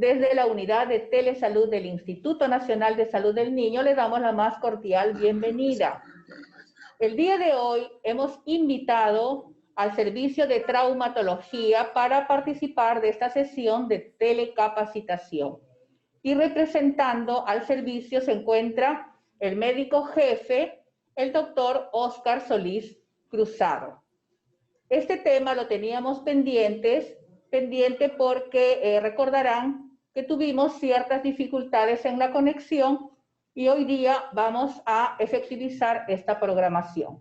Desde la unidad de telesalud del Instituto Nacional de Salud del Niño le damos la más cordial bienvenida. El día de hoy hemos invitado al servicio de traumatología para participar de esta sesión de telecapacitación. Y representando al servicio se encuentra el médico jefe, el doctor Óscar Solís Cruzado. Este tema lo teníamos pendiente porque recordarán que tuvimos ciertas dificultades en la conexión y hoy día vamos a efectivizar esta programación.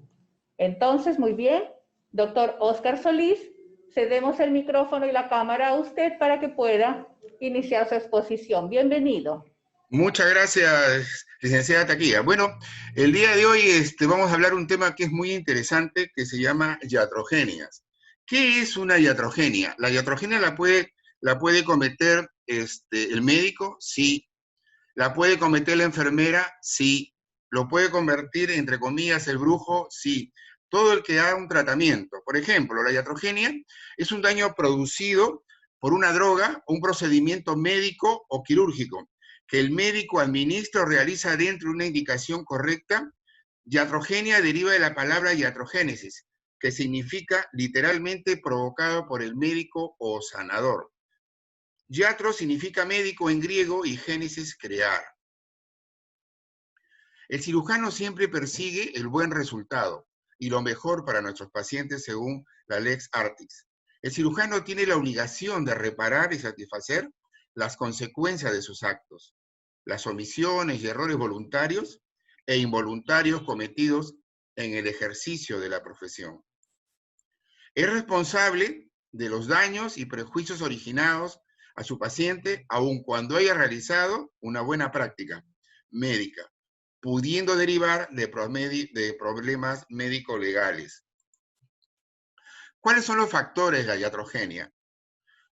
Entonces, muy bien, doctor Óscar Solís, cedemos el micrófono y la cámara a usted para que pueda iniciar su exposición. Bienvenido. Muchas gracias, licenciada Taquilla. Bueno, el día de hoy vamos a hablar un tema que es muy interesante, que se llama iatrogenias. ¿Qué es una iatrogenia? La iatrogenia la puede cometer el médico, sí. ¿La puede cometer la enfermera? Sí. ¿Lo puede convertir, entre comillas, el brujo? Sí. Todo el que haga un tratamiento. Por ejemplo, la iatrogenia es un daño producido por una droga, un procedimiento médico o quirúrgico que el médico administra o realiza dentro de una indicación correcta. Iatrogenia deriva de la palabra iatrogénesis, que significa literalmente provocado por el médico o sanador. Iatro significa médico en griego y génesis, crear. El cirujano siempre persigue el buen resultado y lo mejor para nuestros pacientes según la Lex Artis. El cirujano tiene la obligación de reparar y satisfacer las consecuencias de sus actos, las omisiones y errores voluntarios e involuntarios cometidos en el ejercicio de la profesión. Es responsable de los daños y prejuicios originados a su paciente, aun cuando haya realizado una buena práctica médica, pudiendo derivar de problemas médico-legales. ¿Cuáles son los factores de la iatrogenia?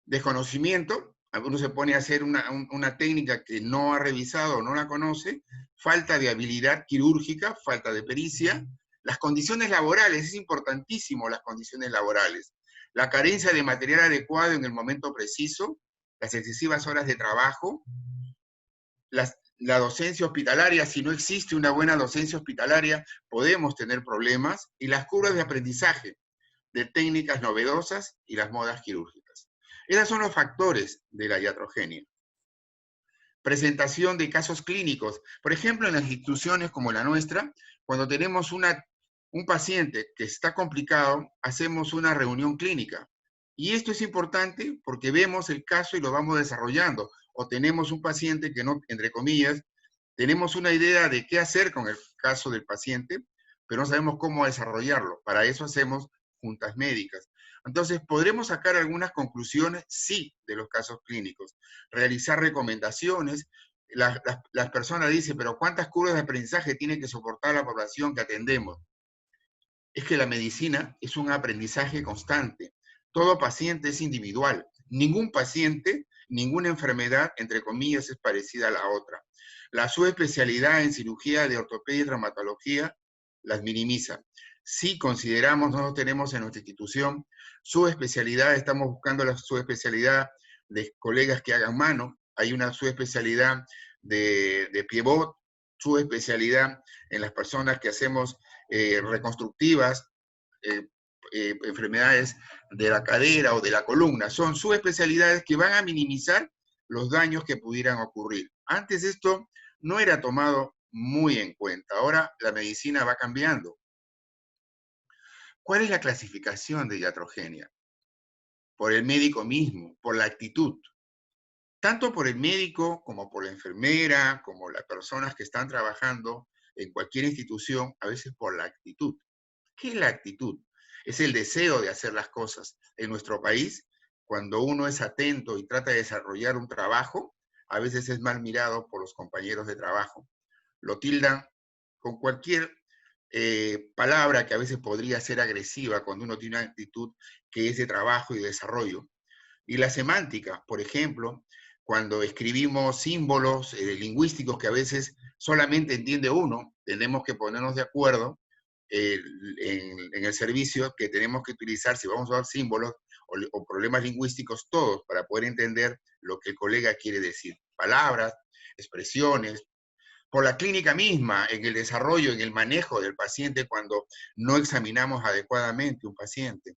Desconocimiento. Uno se pone a hacer una técnica que no ha revisado o no la conoce, falta de habilidad quirúrgica, falta de pericia, las condiciones laborales, es importantísimo las condiciones laborales, la carencia de material adecuado en el momento preciso, las excesivas horas de trabajo, la docencia hospitalaria. Si no existe una buena docencia hospitalaria, podemos tener problemas, y las curvas de aprendizaje de técnicas novedosas y las modas quirúrgicas. Esos son los factores de la iatrogenia. Presentación de casos clínicos. Por ejemplo, en las instituciones como la nuestra, cuando tenemos un paciente que está complicado, hacemos una reunión clínica. Y esto es importante porque vemos el caso y lo vamos desarrollando. O tenemos un paciente que no, entre comillas, tenemos una idea de qué hacer con el caso del paciente, pero no sabemos cómo desarrollarlo. Para eso hacemos juntas médicas. Entonces, ¿podremos sacar algunas conclusiones? Sí, de los casos clínicos. Realizar recomendaciones. Las personas dicen, pero ¿cuántas curvas de aprendizaje tiene que soportar la población que atendemos? Es que la medicina es un aprendizaje constante. Todo paciente es individual. Ningún paciente, ninguna enfermedad, entre comillas, es parecida a la otra. La subespecialidad en cirugía de ortopedia y traumatología las minimiza. Si consideramos, nosotros tenemos en nuestra institución subespecialidad, estamos buscando la subespecialidad de colegas que hagan mano, hay una subespecialidad de pivot, subespecialidad en las personas que hacemos reconstructivas, enfermedades de la cadera o de la columna. Son subespecialidades que van a minimizar los daños que pudieran ocurrir. Antes esto no era tomado muy en cuenta. Ahora la medicina va cambiando. ¿Cuál es la clasificación de iatrogenia? Por el médico mismo, por la actitud. Tanto por el médico como por la enfermera, como las personas que están trabajando en cualquier institución, a veces por la actitud. ¿Qué es la actitud? Es el deseo de hacer las cosas. En nuestro país, cuando uno es atento y trata de desarrollar un trabajo, a veces es mal mirado por los compañeros de trabajo. Lo tildan con cualquier palabra que a veces podría ser agresiva cuando uno tiene una actitud que es de trabajo y de desarrollo. Y la semántica, por ejemplo, cuando escribimos símbolos lingüísticos que a veces solamente entiende uno, tenemos que ponernos de acuerdo en el servicio que tenemos que utilizar, si vamos a usar símbolos o problemas lingüísticos, todos, para poder entender lo que el colega quiere decir. Palabras, expresiones, por la clínica misma, en el desarrollo, en el manejo del paciente cuando no examinamos adecuadamente un paciente.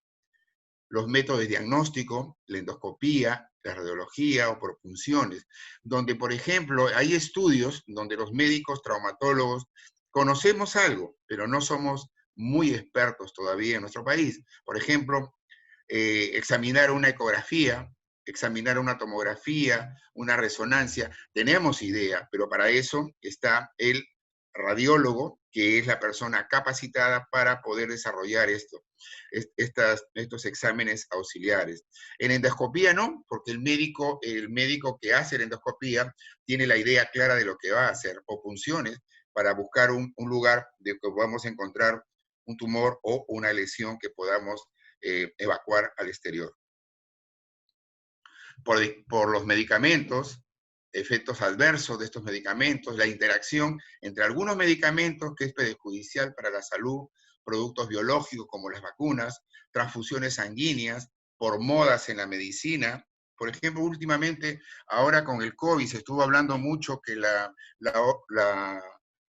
Los métodos de diagnóstico, la endoscopía, la radiología o por punciones, donde, por ejemplo, hay estudios donde los médicos traumatólogos conocemos algo, pero no somos muy expertos todavía en nuestro país. Por ejemplo, examinar una ecografía, examinar una tomografía, una resonancia, tenemos idea, pero para eso está el radiólogo, que es la persona capacitada para poder desarrollar estos exámenes auxiliares. En endoscopía no, porque el médico que hace la endoscopía tiene la idea clara de lo que va a hacer, o punciones, para buscar un lugar de que podamos encontrar un tumor o una lesión que podamos evacuar al exterior. Por los medicamentos, efectos adversos de estos medicamentos, la interacción entre algunos medicamentos que es perjudicial para la salud, productos biológicos como las vacunas, transfusiones sanguíneas, por modas en la medicina. Por ejemplo, últimamente, ahora con el COVID, se estuvo hablando mucho que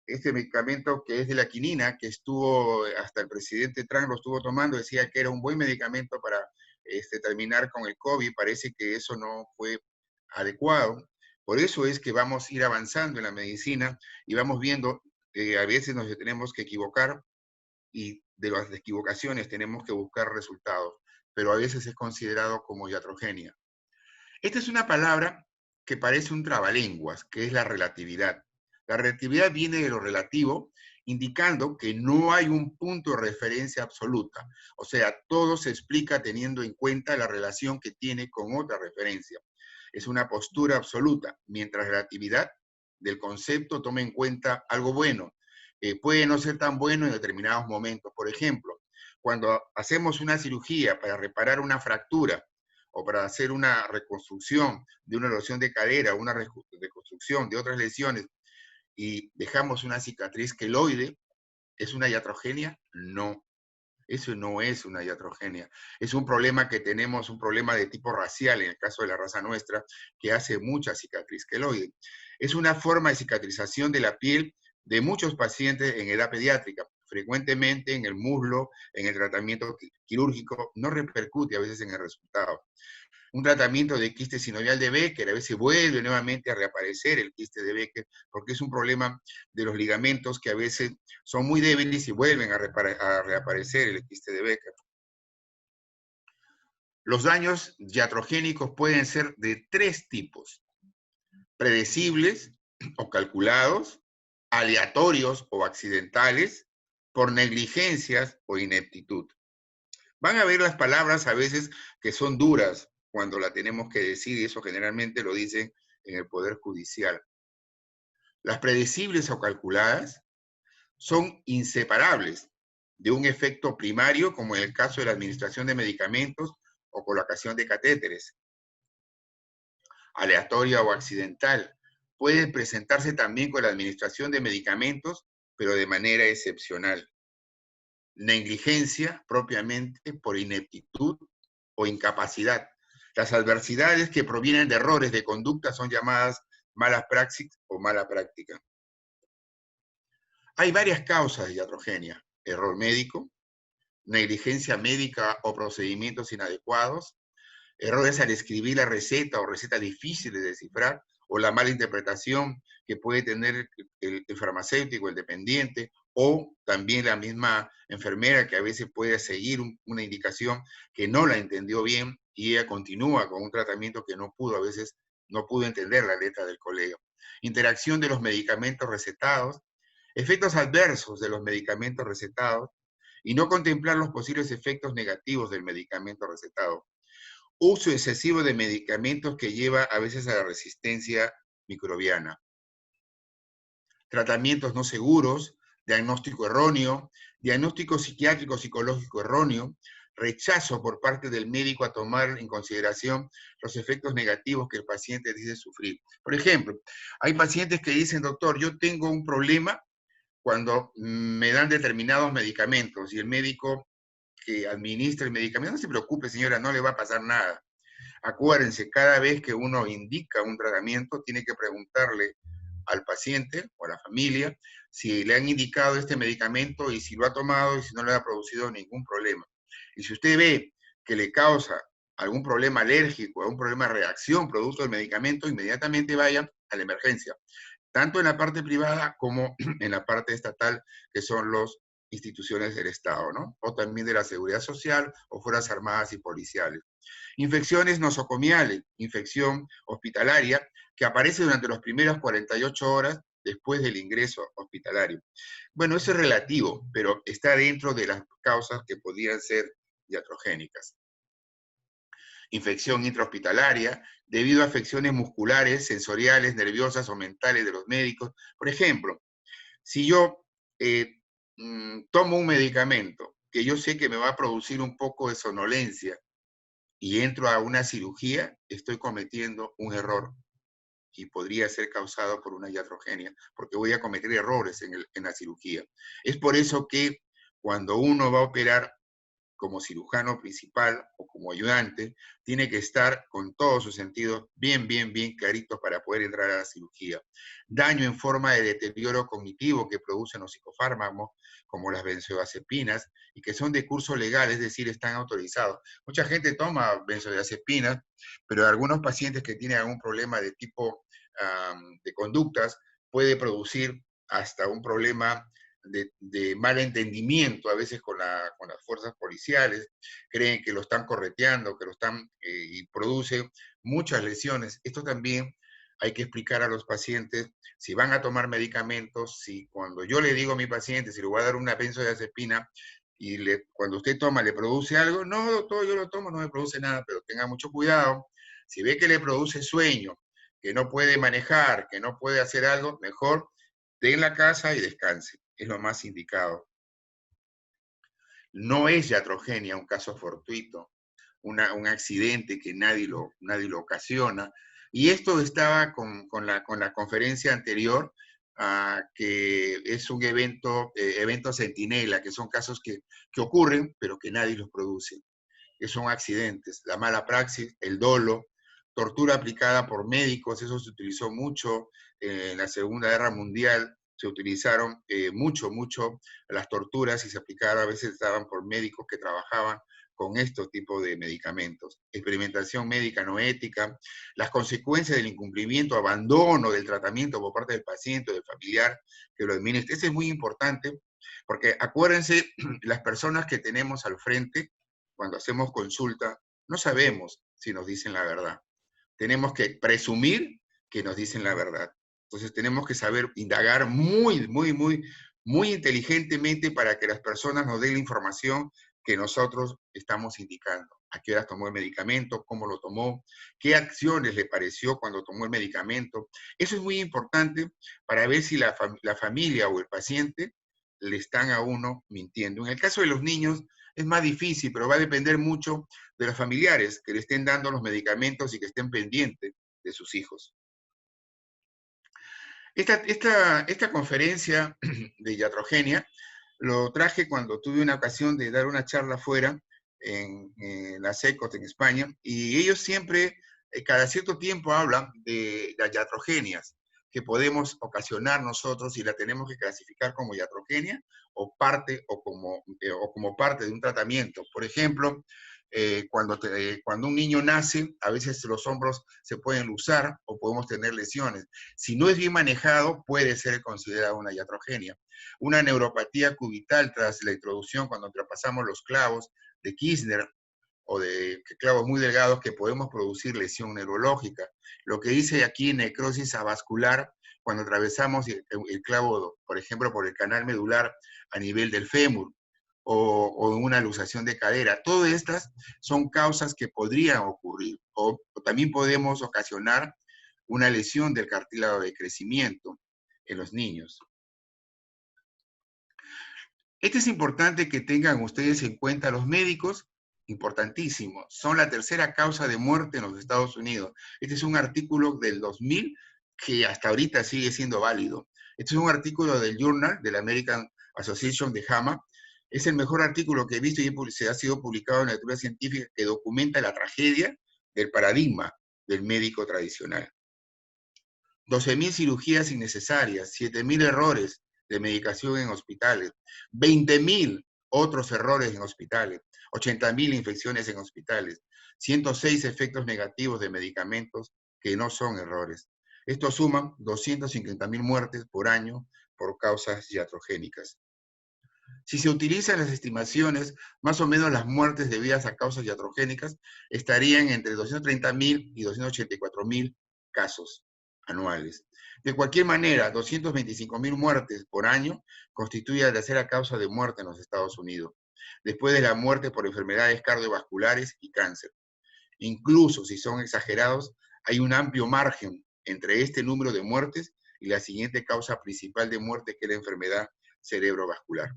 este medicamento que es de la quinina, que estuvo, hasta el presidente Trump lo estuvo tomando, decía que era un buen medicamento para terminar con el COVID, parece que eso no fue adecuado. Por eso es que vamos a ir avanzando en la medicina y vamos viendo que a veces nos tenemos que equivocar y de las equivocaciones tenemos que buscar resultados, pero a veces es considerado como iatrogenia. Esta es una palabra que parece un trabalenguas, que es la relatividad. La relatividad viene de lo relativo, indicando que no hay un punto de referencia absoluta. O sea, todo se explica teniendo en cuenta la relación que tiene con otra referencia. Es una postura absoluta, mientras la relatividad del concepto toma en cuenta algo bueno. Puede no ser tan bueno en determinados momentos. Por ejemplo, cuando hacemos una cirugía para reparar una fractura, o para hacer una reconstrucción de una erosión de cadera, una reconstrucción de otras lesiones, y dejamos una cicatriz queloide, ¿es una iatrogenia? No, eso no es una iatrogenia. Es un problema que tenemos, un problema de tipo racial, en el caso de la raza nuestra, que hace mucha cicatriz queloide. Es una forma de cicatrización de la piel de muchos pacientes en edad pediátrica. Frecuentemente en el muslo, en el tratamiento quirúrgico, no repercute a veces en el resultado. Un tratamiento de quiste sinovial de Becker, a veces vuelve nuevamente a reaparecer el quiste de Becker, porque es un problema de los ligamentos que a veces son muy débiles y vuelven a reaparecer el quiste de Becker. Los daños iatrogénicos pueden ser de tres tipos: predecibles o calculados, aleatorios o accidentales, por negligencias o ineptitud. Van a ver las palabras a veces que son duras cuando la tenemos que decir, y eso generalmente lo dicen en el Poder Judicial. Las predecibles o calculadas son inseparables de un efecto primario, como en el caso de la administración de medicamentos o colocación de catéteres. Aleatoria o accidental puede presentarse también con la administración de medicamentos, pero de manera excepcional. Negligencia propiamente por ineptitud o incapacidad. Las adversidades que provienen de errores de conducta son llamadas malas praxis o mala práctica. Hay varias causas de iatrogenia: error médico, negligencia médica o procedimientos inadecuados, errores al escribir la receta o receta difícil de descifrar, o la mala interpretación que puede tener el farmacéutico, el dependiente, o también la misma enfermera que a veces puede seguir una indicación que no la entendió bien y ella continúa con un tratamiento que no pudo, a veces no pudo entender la letra del colega. Interacción de los medicamentos recetados, efectos adversos de los medicamentos recetados y no contemplar los posibles efectos negativos del medicamento recetado. Uso excesivo de medicamentos que lleva a veces a la resistencia microbiana. Tratamientos no seguros, diagnóstico erróneo, diagnóstico psiquiátrico psicológico erróneo, rechazo por parte del médico a tomar en consideración los efectos negativos que el paciente dice sufrir. Por ejemplo, hay pacientes que dicen: doctor, yo tengo un problema cuando me dan determinados medicamentos y el médico que administra el medicamento, no se preocupe, señora, no le va a pasar nada. Acuérdense, cada vez que uno indica un tratamiento, tiene que preguntarle al paciente o a la familia si le han indicado este medicamento y si lo ha tomado y si no le ha producido ningún problema. Y si usted ve que le causa algún problema alérgico, algún problema de reacción producto del medicamento, inmediatamente vaya a la emergencia, tanto en la parte privada como en la parte estatal, que son las instituciones del Estado, ¿no? O también de la Seguridad Social o Fuerzas Armadas y Policiales. Infecciones nosocomiales, infección hospitalaria, que aparece durante las primeras 48 horas después del ingreso hospitalario. Bueno, eso es relativo, pero está dentro de las causas que podrían ser iatrogénicas. Infección intrahospitalaria, debido a afecciones musculares, sensoriales, nerviosas o mentales de los médicos. Por ejemplo, si yo tomo un medicamento que yo sé que me va a producir un poco de somnolencia y entro a una cirugía, estoy cometiendo un error y podría ser causado por una iatrogenia, porque voy a cometer errores en la cirugía. Es por eso que cuando uno va a operar como cirujano principal o como ayudante, tiene que estar con todos sus sentidos bien claritos para poder entrar a la cirugía. Daño en forma de deterioro cognitivo que producen los psicofármacos, como las benzodiazepinas, y que son de curso legal, es decir, están autorizados. Mucha gente toma benzodiazepinas, pero algunos pacientes que tienen algún problema de tipo de conductas puede producir hasta un problema de mal entendimiento a veces con las fuerzas policiales, creen que lo están correteando, que lo están, y produce muchas lesiones. Esto también hay que explicar a los pacientes si van a tomar medicamentos, si cuando yo le digo a mi paciente, si le voy a dar una benzodiazepina, y cuando usted toma le produce algo, no, doctor, yo lo tomo, no me produce nada, pero tenga mucho cuidado. Si ve que le produce sueño, que no puede manejar, que no puede hacer algo, mejor esté en la casa y descanse. Es lo más indicado. No es iatrogenia un caso fortuito, un accidente que nadie lo ocasiona. Y esto estaba con la conferencia anterior, que es un evento centinela, que son casos que ocurren, pero que nadie los produce, que son accidentes. La mala praxis, el dolo, tortura aplicada por médicos, eso se utilizó mucho en la Segunda Guerra Mundial, se utilizaron mucho las torturas y se aplicaron, a veces estaban por médicos que trabajaban con estos tipos de medicamentos. Experimentación médica no ética, las consecuencias del incumplimiento, abandono del tratamiento por parte del paciente o del familiar que lo administra. Eso es muy importante, porque acuérdense, las personas que tenemos al frente, cuando hacemos consulta, no sabemos si nos dicen la verdad. Tenemos que presumir que nos dicen la verdad. Entonces tenemos que saber indagar muy inteligentemente para que las personas nos den la información que nosotros estamos indicando. A qué horas tomó el medicamento, cómo lo tomó, qué acciones le pareció cuando tomó el medicamento. Eso es muy importante para ver si la familia o el paciente le están a uno mintiendo. En el caso de los niños es más difícil, pero va a depender mucho de los familiares que le estén dando los medicamentos y que estén pendientes de sus hijos. Esta conferencia de iatrogenia lo traje cuando tuve una ocasión de dar una charla afuera en la SECOT en España, y ellos siempre, cada cierto tiempo hablan de las iatrogenias que podemos ocasionar nosotros y la tenemos que clasificar como iatrogenia o como parte de un tratamiento. Por ejemplo, cuando un niño nace, a veces los hombros se pueden luzar o podemos tener lesiones. Si no es bien manejado, puede ser considerada una iatrogenia. Una neuropatía cubital tras la introducción, cuando traspasamos los clavos de Kirchner o de clavos muy delgados, que podemos producir lesión neurológica. Lo que dice aquí necrosis avascular, cuando atravesamos el clavo, por ejemplo, por el canal medular a nivel del fémur, o una luxación de cadera. Todas estas son causas que podrían ocurrir, o también podemos ocasionar una lesión del cartílago de crecimiento en los niños. Esto es importante que tengan ustedes en cuenta. Los médicos, importantísimo, son la tercera causa de muerte en los Estados Unidos. Este es un artículo del 2000 que hasta ahorita sigue siendo válido. Este es un artículo del Journal de la American Association de JAMA. Es el mejor artículo que he visto y se ha sido publicado en la literatura científica que documenta la tragedia del paradigma del médico tradicional. 12.000 cirugías innecesarias, 7.000 errores de medicación en hospitales, 20.000 otros errores en hospitales, 80.000 infecciones en hospitales, 106 efectos negativos de medicamentos que no son errores. Esto suma 250.000 muertes por año por causas iatrogénicas. Si se utilizan las estimaciones, más o menos las muertes debidas a causas iatrogénicas estarían entre 230.000 y 284.000 casos anuales. De cualquier manera, 225.000 muertes por año constituye la tercera causa de muerte en los Estados Unidos, después de la muerte por enfermedades cardiovasculares y cáncer. Incluso si son exagerados, hay un amplio margen entre este número de muertes y la siguiente causa principal de muerte, que es la enfermedad cerebrovascular.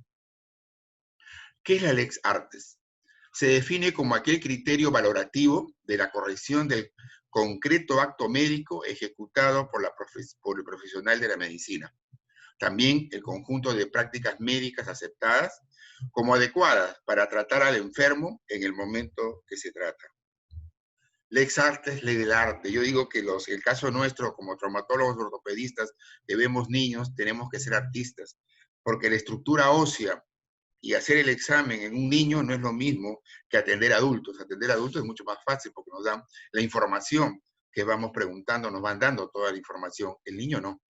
¿Qué es la Lex Artes? Se define como aquel criterio valorativo de la corrección del concreto acto médico ejecutado por el profesional de la medicina. También el conjunto de prácticas médicas aceptadas como adecuadas para tratar al enfermo en el momento que se trata. Lex Artes, ley del arte. Yo digo que el caso nuestro, como traumatólogos ortopedistas que vemos niños, tenemos que ser artistas, porque la estructura ósea y hacer el examen en un niño no es lo mismo que atender a adultos. Atender a adultos es mucho más fácil porque nos dan la información que vamos preguntando, nos van dando toda la información. El niño no.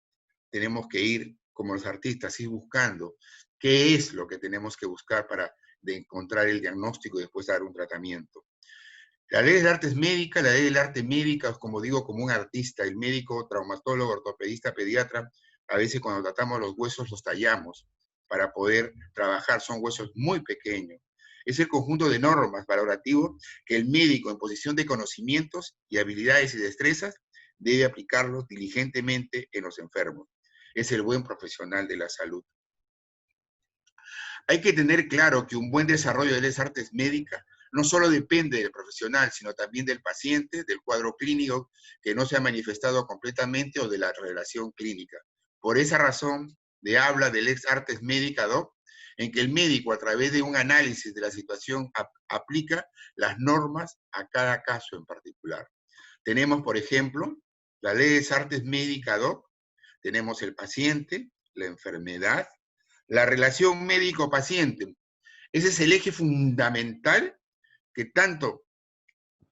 Tenemos que ir, como los artistas, ir buscando qué es lo que tenemos que buscar para encontrar el diagnóstico y después dar un tratamiento. La ley del arte es médica, la ley del arte médica, como digo, como un artista, el médico, traumatólogo, ortopedista, pediatra, a veces cuando tratamos los huesos los tallamos para poder trabajar, son huesos muy pequeños. Es el conjunto de normas valorativos que el médico, en posición de conocimientos y habilidades y destrezas, debe aplicarlos diligentemente en los enfermos. Es el buen profesional de la salud. Hay que tener claro que un buen desarrollo de las artes médicas no solo depende del profesional, sino también del paciente, del cuadro clínico que no se ha manifestado completamente o de la relación clínica. Por esa razón, habla del Lex Artes Medica Doc, en que el médico, a través de un análisis de la situación, aplica las normas a cada caso en particular. Tenemos, por ejemplo, la Lex Artes Medica Doc, tenemos el paciente, la enfermedad, la relación médico-paciente. Ese es el eje fundamental que tanto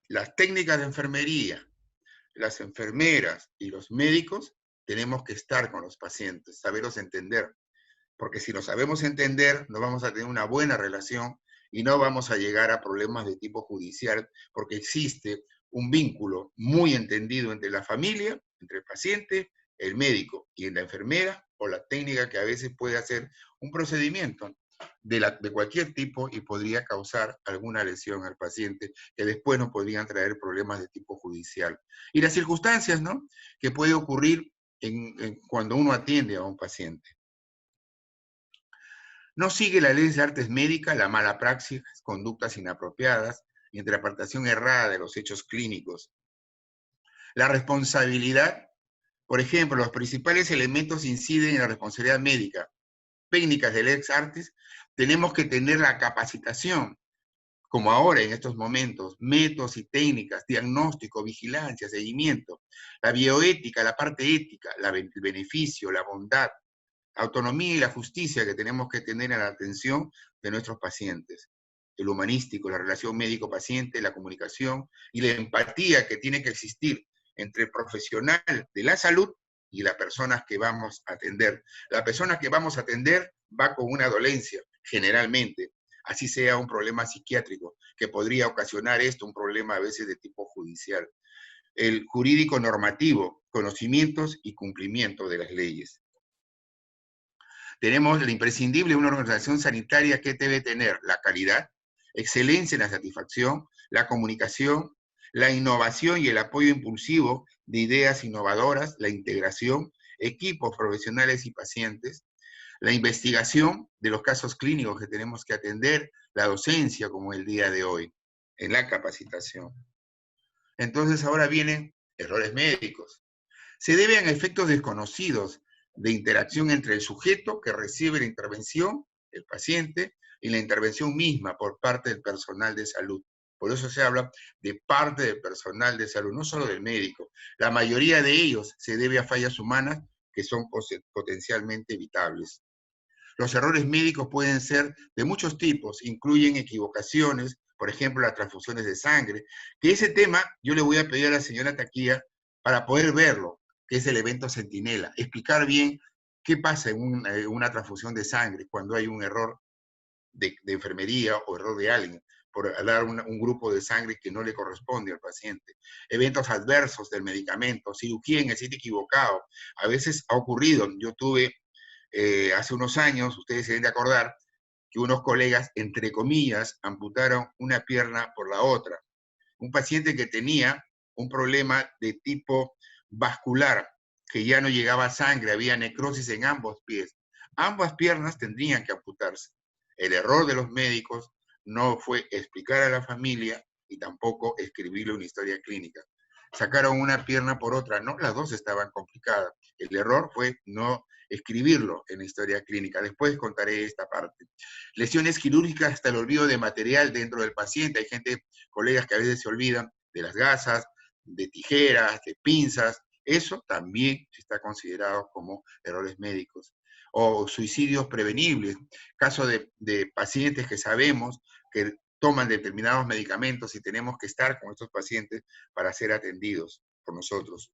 las técnicas de enfermería, las enfermeras y los médicos tenemos que estar con los pacientes, saberlos entender. Porque si nos sabemos entender, no vamos a tener una buena relación y no vamos a llegar a problemas de tipo judicial, porque existe un vínculo muy entendido entre la familia, entre el paciente, el médico y la enfermera, o la técnica que a veces puede hacer un procedimiento de cualquier tipo y podría causar alguna lesión al paciente que después nos podrían traer problemas de tipo judicial. Y las circunstancias, ¿no?, que puede ocurrir cuando uno atiende a un paciente. No sigue la ley de artes médicas, la mala praxis, conductas inapropiadas, interpretación errada de los hechos clínicos. La responsabilidad, por ejemplo, los principales elementos inciden en la responsabilidad médica. Técnicas de Lex Artes, tenemos que tener la capacitación, como ahora en estos momentos, métodos y técnicas, diagnóstico, vigilancia, seguimiento, la bioética, la parte ética, el beneficio, la bondad, autonomía y la justicia que tenemos que tener en la atención de nuestros pacientes. El humanístico, la relación médico-paciente, la comunicación y la empatía que tiene que existir entre el profesional de la salud y las personas que vamos a atender. La persona que vamos a atender va con una dolencia, generalmente, así sea un problema psiquiátrico, que podría ocasionar esto, un problema a veces de tipo judicial. El jurídico normativo, conocimientos y cumplimiento de las leyes. Tenemos lo imprescindible de una organización sanitaria que debe tener la calidad, excelencia en la satisfacción, la comunicación, la innovación y el apoyo impulsivo de ideas innovadoras, la integración, equipos profesionales y pacientes, la investigación de los casos clínicos que tenemos que atender, la docencia como el día de hoy, en la capacitación. Entonces ahora vienen errores médicos. Se deben a efectos desconocidos de interacción entre el sujeto que recibe la intervención, el paciente, y la intervención misma por parte del personal de salud. Por eso se habla de parte del personal de salud, no solo del médico. La mayoría de ellos se debe a fallas humanas que son potencialmente evitables. Los errores médicos pueden ser de muchos tipos, incluyen equivocaciones, por ejemplo, las transfusiones de sangre, que ese tema yo le voy a pedir a la señora Taquía para poder verlo, que es el evento centinela, explicar bien qué pasa en una transfusión de sangre cuando hay un error de enfermería o error de alguien por dar un grupo de sangre que no le corresponde al paciente. Eventos adversos del medicamento, cirugía en el sitio equivocado. A veces ha ocurrido, yo tuve hace unos años, ustedes se deben de acordar, que unos colegas, entre comillas, amputaron una pierna por la otra. Un paciente que tenía un problema de tipo vascular, que ya no llegaba sangre, había necrosis en ambos pies. Ambas piernas tendrían que amputarse. El error de los médicos no fue explicar a la familia y tampoco escribirle una historia clínica. Sacaron una pierna por otra, no, las dos estaban complicadas. El error fue no escribirlo en la historia clínica. Después contaré esta parte. Lesiones quirúrgicas hasta el olvido de material dentro del paciente. Hay gente, colegas que a veces se olvidan de las gasas, de tijeras, de pinzas. Eso también está considerado como errores médicos. O suicidios prevenibles. Caso de pacientes que sabemos que toman determinados medicamentos y tenemos que estar con estos pacientes para ser atendidos por nosotros.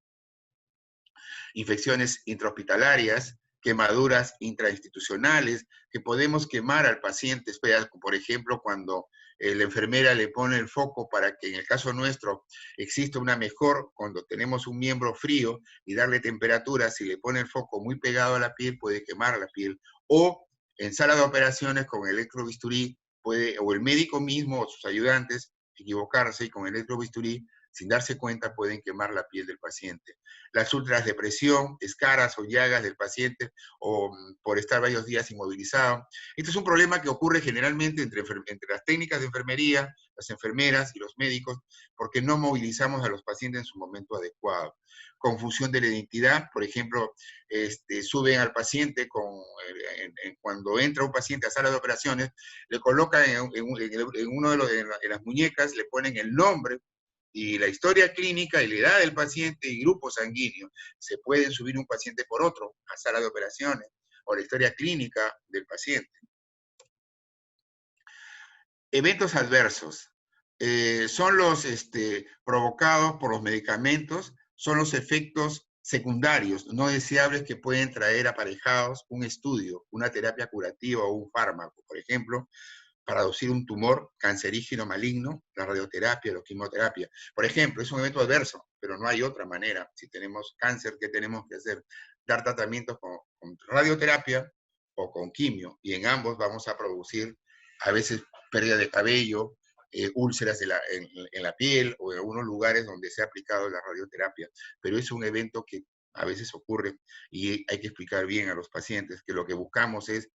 Infecciones intrahospitalarias, quemaduras intrainstitucionales, que podemos quemar al paciente, por ejemplo, cuando la enfermera le pone el foco para que en el caso nuestro exista una mejor, cuando tenemos un miembro frío y darle temperatura, si le pone el foco muy pegado a la piel, puede quemar la piel. O en sala de operaciones con electrobisturí, o el médico mismo o sus ayudantes equivocarse y con electrobisturí sin darse cuenta pueden quemar la piel del paciente. Las úlceras de presión, escaras o llagas del paciente o por estar varios días inmovilizado. Este es un problema que ocurre generalmente entre las técnicas de enfermería, las enfermeras y los médicos, porque no movilizamos a los pacientes en su momento adecuado. Confusión de la identidad, por ejemplo, suben al paciente cuando entra un paciente a sala de operaciones, le colocan en las muñecas, le ponen el nombre y la historia clínica y la edad del paciente y grupo sanguíneo. Se pueden subir un paciente por otro a sala de operaciones o la historia clínica del paciente. Eventos adversos. Son los provocados por los medicamentos, son los efectos secundarios no deseables que pueden traer aparejados un estudio, una terapia curativa o un fármaco. Por ejemplo, para reducir un tumor cancerígeno maligno, la radioterapia, la quimioterapia. Por ejemplo, es un evento adverso, pero no hay otra manera. Si tenemos cáncer, ¿qué tenemos que hacer? Dar tratamientos con radioterapia o con quimio, y en ambos vamos a producir a veces pérdida de cabello, úlceras en la piel o en algunos lugares donde se ha aplicado la radioterapia. Pero es un evento que a veces ocurre y hay que explicar bien a los pacientes que lo que buscamos es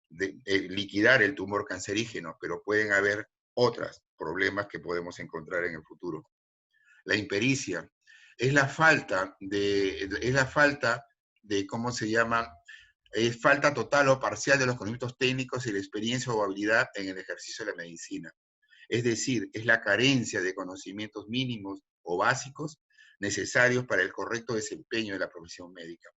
de liquidar el tumor cancerígeno, pero pueden haber otros problemas que podemos encontrar en el futuro. La impericia es la falta de ¿cómo se llama? Es falta total o parcial de los conocimientos técnicos y la experiencia o habilidad en el ejercicio de la medicina. Es decir, es la carencia de conocimientos mínimos o básicos necesarios para el correcto desempeño de la profesión médica.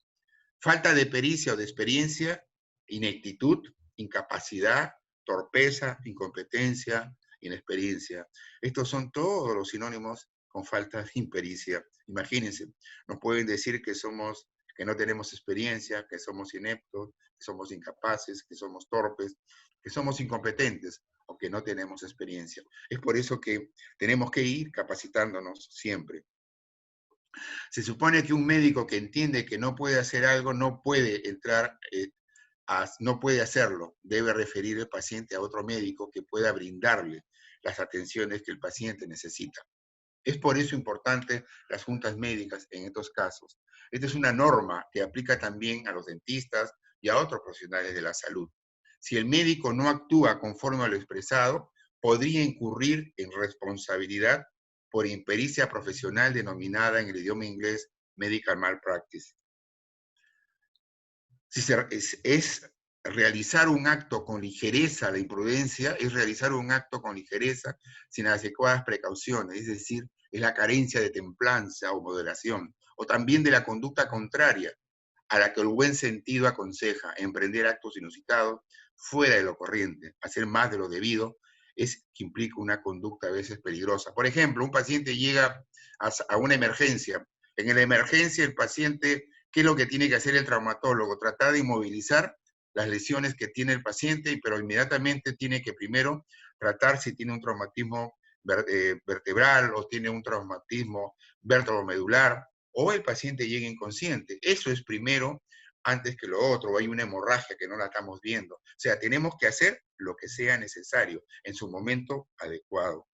Falta de pericia o de experiencia, ineptitud, incapacidad, torpeza, incompetencia, inexperiencia. Estos son todos los sinónimos con falta de impericia. Imagínense, nos pueden decir que no tenemos experiencia, que somos ineptos, que somos incapaces, que somos torpes, que somos incompetentes o que no tenemos experiencia. Es por eso que tenemos que ir capacitándonos siempre. Se supone que un médico que entiende que no puede hacer algo no puede entrar, no puede hacerlo. Debe referir el paciente a otro médico que pueda brindarle las atenciones que el paciente necesita. Es por eso importante las juntas médicas en estos casos. Esta es una norma que aplica también a los dentistas y a otros profesionales de la salud. Si el médico no actúa conforme a lo expresado, podría incurrir en responsabilidad por impericia profesional denominada en el idioma inglés medical malpractice. Si es realizar un acto con ligereza, la imprudencia es realizar un acto con ligereza sin adecuadas precauciones, es decir, es la carencia de templanza o moderación, o también de la conducta contraria a la que el buen sentido aconseja, emprender actos inusitados, fuera de lo corriente, hacer más de lo debido, es que implica una conducta a veces peligrosa. Por ejemplo, un paciente llega a una emergencia. En la emergencia el paciente, ¿qué es lo que tiene que hacer el traumatólogo? Tratar de inmovilizar las lesiones que tiene el paciente, pero inmediatamente tiene que primero tratar si tiene un traumatismo vertebral o tiene un traumatismo vértebromedular, o el paciente llega inconsciente. Eso es primero antes que lo otro, o hay una hemorragia que no la estamos viendo. O sea, tenemos que hacer lo que sea necesario en su momento adecuado.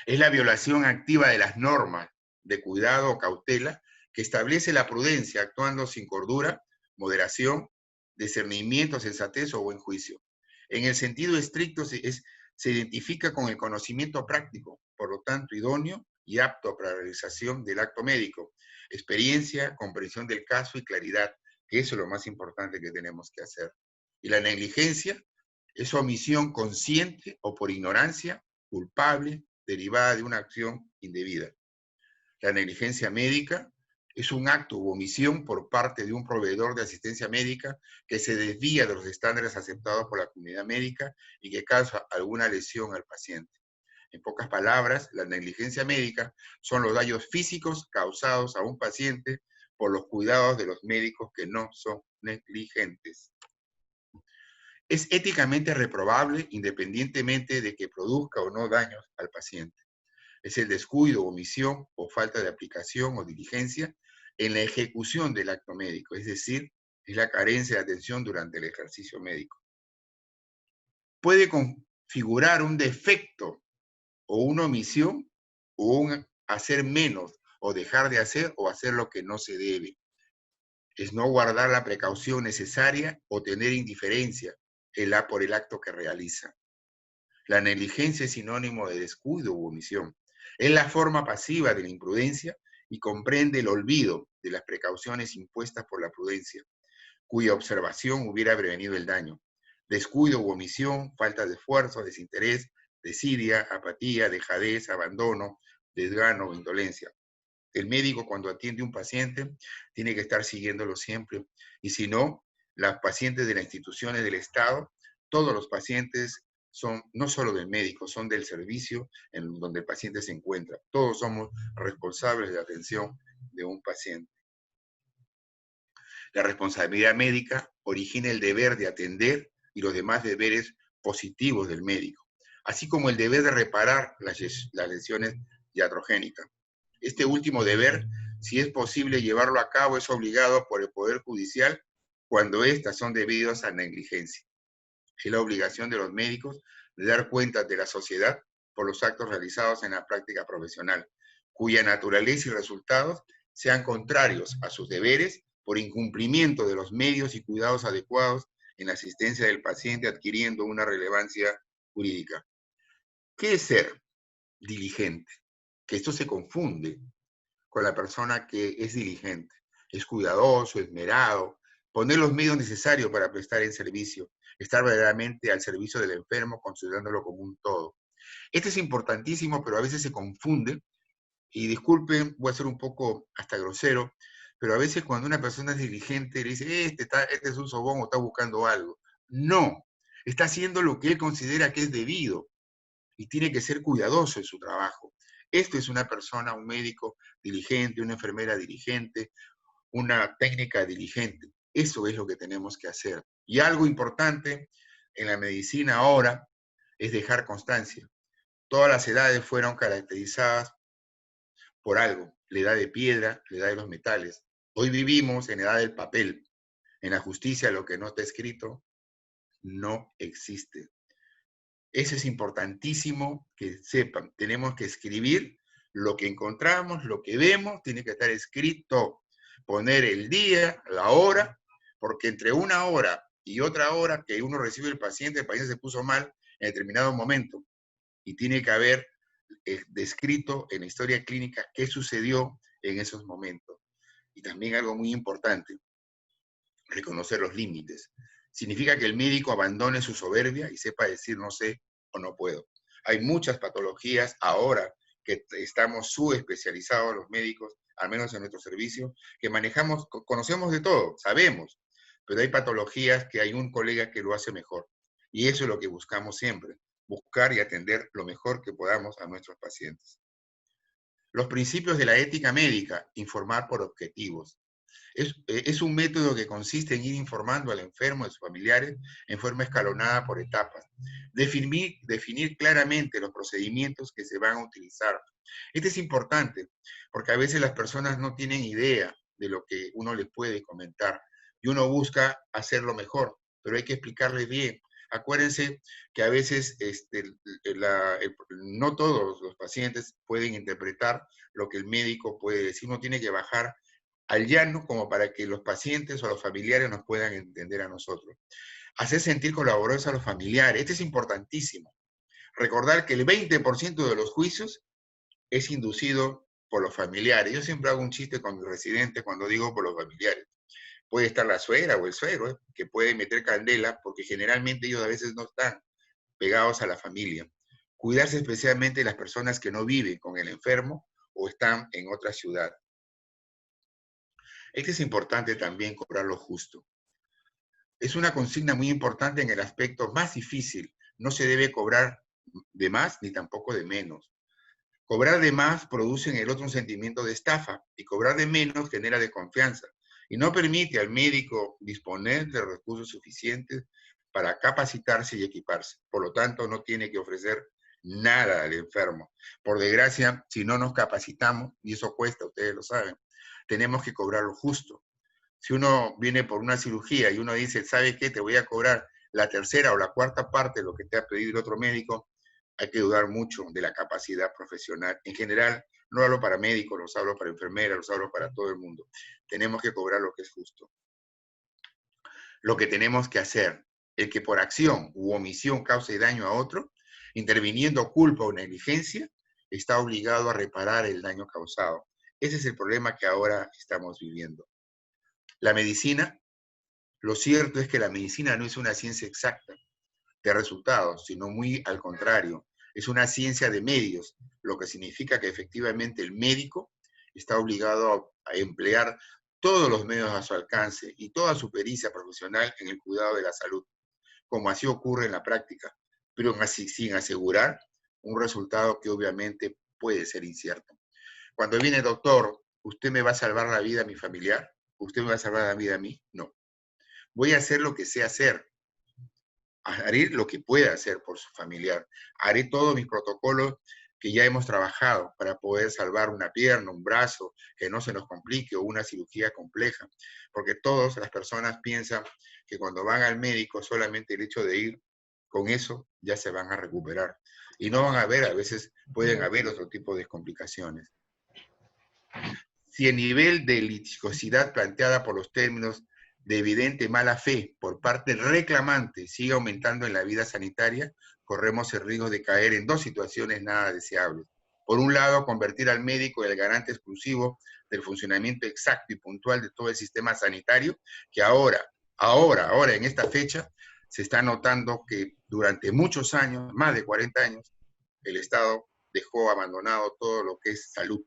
Es la violación activa de las normas de cuidado o cautela que establece la prudencia, actuando sin cordura, moderación, discernimiento, sensatez o buen juicio. En el sentido estricto se identifica con el conocimiento práctico, por lo tanto idóneo y apto para la realización del acto médico, experiencia, comprensión del caso y claridad, que eso es lo más importante que tenemos que hacer. Y la negligencia es omisión consciente o por ignorancia, culpable, derivada de una acción indebida. La negligencia médica es un acto u omisión por parte de un proveedor de asistencia médica que se desvía de los estándares aceptados por la comunidad médica y que causa alguna lesión al paciente. En pocas palabras, la negligencia médica son los daños físicos causados a un paciente por los cuidados de los médicos que no son negligentes. Es éticamente reprobable independientemente de que produzca o no daños al paciente. Es el descuido, omisión o falta de aplicación o diligencia en la ejecución del acto médico, es decir, es la carencia de atención durante el ejercicio médico. Puede configurar un defecto o una omisión o un hacer menos o dejar de hacer o hacer lo que no se debe. Es no guardar la precaución necesaria o tener indiferencia por el acto que realiza. La negligencia es sinónimo de descuido u omisión. Es la forma pasiva de la imprudencia y comprende el olvido de las precauciones impuestas por la prudencia, cuya observación hubiera prevenido el daño. Descuido u omisión, falta de esfuerzo, desinterés, desidia, apatía, dejadez, abandono, desgano o indolencia. El médico cuando atiende a un paciente tiene que estar siguiéndolo siempre y si no, las pacientes de las instituciones del Estado, todos los pacientes son no solo del médico, son del servicio en donde el paciente se encuentra. Todos somos responsables de la atención de un paciente. La responsabilidad médica origina el deber de atender y los demás deberes positivos del médico, así como el deber de reparar las lesiones iatrogénicas. Este último deber, si es posible llevarlo a cabo, es obligado por el Poder Judicial cuando éstas son debidas a negligencia. Es la obligación de los médicos de dar cuenta de la sociedad por los actos realizados en la práctica profesional, cuya naturaleza y resultados sean contrarios a sus deberes por incumplimiento de los medios y cuidados adecuados en la asistencia del paciente adquiriendo una relevancia jurídica. ¿Qué es ser diligente? Que esto se confunde con la persona que es diligente. Es cuidadoso, esmerado, poner los medios necesarios para prestar el servicio, estar verdaderamente al servicio del enfermo, considerándolo como un todo. Este es importantísimo, pero a veces se confunde, y disculpen, voy a ser un poco hasta grosero, pero a veces cuando una persona es diligente, le dice, este es un sobón o está buscando algo. No, está haciendo lo que él considera que es debido y tiene que ser cuidadoso en su trabajo. Esto es una persona, un médico diligente, una enfermera diligente, una técnica diligente. Eso es lo que tenemos que hacer. Y algo importante en la medicina ahora es dejar constancia. Todas las edades fueron caracterizadas por algo, la edad de piedra, la edad de los metales. Hoy vivimos en la edad del papel. En la justicia lo que no está escrito no existe. Eso es importantísimo que sepan. Tenemos que escribir lo que encontramos, lo que vemos, tiene que estar escrito. Poner el día, la hora, porque entre una hora y otra hora que uno recibe el paciente se puso mal en determinado momento. Y tiene que haber descrito en la historia clínica qué sucedió en esos momentos. Y también algo muy importante, reconocer los límites. Significa que el médico abandone su soberbia y sepa decir no sé o no puedo. Hay muchas patologías ahora que estamos subespecializados los médicos, al menos en nuestro servicio, que manejamos, conocemos de todo, sabemos, pero hay patologías que hay un colega que lo hace mejor. Y eso es lo que buscamos siempre, buscar y atender lo mejor que podamos a nuestros pacientes. Los principios de la ética médica, informar por objetivos. Es un método que consiste en ir informando al enfermo y a sus familiares en forma escalonada por etapas. Definir claramente los procedimientos que se van a utilizar. Esto es importante porque a veces las personas no tienen idea de lo que uno les puede comentar y uno busca hacerlo mejor, pero hay que explicarles bien. Acuérdense que a veces no todos los pacientes pueden interpretar lo que el médico puede decir. Uno tiene que bajar al llano como para que los pacientes o los familiares nos puedan entender a nosotros. Hacer sentir colaboradores a los familiares. Esto es importantísimo. Recordar que el 20% de los juicios es inducido por los familiares. Yo siempre hago un chiste con mis residentes cuando digo por los familiares. Puede estar la suegra o el suegro, que puede meter candela, porque generalmente ellos a veces no están pegados a la familia. Cuidarse especialmente de las personas que no viven con el enfermo o están en otra ciudad. Es importante también cobrar lo justo. Es una consigna muy importante en el aspecto más difícil. No se debe cobrar de más ni tampoco de menos. Cobrar de más produce en el otro un sentimiento de estafa y cobrar de menos genera desconfianza y no permite al médico disponer de recursos suficientes para capacitarse y equiparse. Por lo tanto, no tiene que ofrecer nada al enfermo. Por desgracia, si no nos capacitamos, y eso cuesta, ustedes lo saben, tenemos que cobrar lo justo. Si uno viene por una cirugía y uno dice, ¿sabes qué? Te voy a cobrar la tercera o la cuarta parte de lo que te ha pedido el otro médico, hay que dudar mucho de la capacidad profesional. En general, no hablo para médicos, los hablo para enfermeras, los hablo para todo el mundo. Tenemos que cobrar lo que es justo. Lo que tenemos que hacer, el que por acción u omisión cause daño a otro, interviniendo culpa o negligencia, está obligado a reparar el daño causado. Ese es el problema que ahora estamos viviendo. La medicina, lo cierto es que la medicina no es una ciencia exacta de resultados, sino muy al contrario, es una ciencia de medios, lo que significa que efectivamente el médico está obligado a emplear todos los medios a su alcance y toda su pericia profesional en el cuidado de la salud, como así ocurre en la práctica, pero así sin asegurar un resultado que obviamente puede ser incierto. Cuando viene el doctor, ¿usted me va a salvar la vida a mi familiar? ¿Usted me va a salvar la vida a mí? No. Voy a hacer lo que sé hacer. Haré lo que pueda hacer por su familiar. Haré todos mis protocolos que ya hemos trabajado para poder salvar una pierna, un brazo, que no se nos complique o una cirugía compleja. Porque todas las personas piensan que cuando van al médico solamente el hecho de ir con eso ya se van a recuperar. Y no van a ver, a veces pueden haber otro tipo de complicaciones. Si el nivel de litigiosidad planteada por los términos de evidente mala fe por parte del reclamante sigue aumentando en la vida sanitaria, corremos el riesgo de caer en dos situaciones nada deseables. Por un lado, convertir al médico en el garante exclusivo del funcionamiento exacto y puntual de todo el sistema sanitario, que ahora, en esta fecha, se está notando que durante muchos años, más de 40 años, el Estado dejó abandonado todo lo que es salud